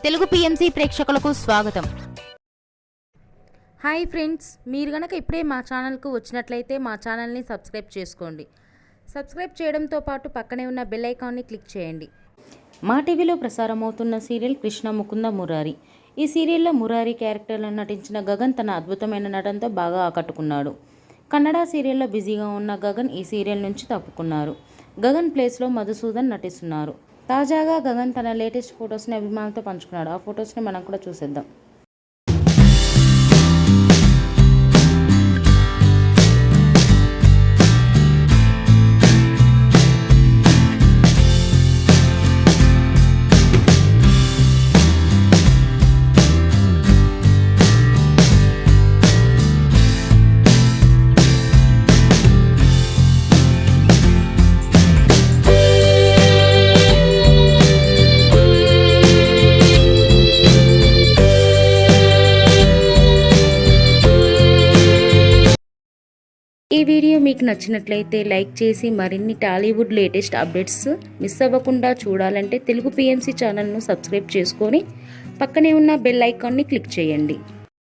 Telugu PMC ప్రేక్షకులకు స్వాగతం. Hi friends, మీరు గనక ఇప్పుడే మా ఛానల్కు వచ్చినట్లయితే మా ఛానల్ని సబ్స్క్రైబ్ చేసుకోండి. సబ్స్క్రైబ్ చేయడంతో పాటు పక్కనే ఉన్న బెల్ ఐకాన్ని క్లిక్ చేయండి. మా టీవీలో ప్రసారమవుతున్న సీరియల్ కృష్ణ ముకుంద మురారి. ఈ సీరియల్లో మురారి క్యారెక్టర్లో నటించిన గగన్ తన అద్భుతమైన నటనతో బాగా ఆకట్టుకున్నాడు. కన్నడ సీరియల్లో బిజీగా ఉన్న గగన్ ఈ సీరియల్ నుంచి తప్పుకున్నారు. గగన్ ప్లేస్లో మధుసూదన్ నటిస్తున్నారు. తాజాగా గగన్ తన లేటెస్ట్ ఫొటోస్ని అభిమానులతో పంచుకున్నాడు. ఆ ఫొటోస్ని మనం కూడా చూసేద్దాం. ఈ వీడియో మీకు నచ్చినట్లయితే లైక్ చేసి మరిన్ని టాలీవుడ్ లేటెస్ట్ అప్డేట్స్ మిస్ అవ్వకుండా చూడాలంటే తెలుగు పిఎంసి ఛానల్ను సబ్స్క్రైబ్ చేసుకొని పక్కనే ఉన్న బెల్ ఐకాన్ని క్లిక్ చేయండి.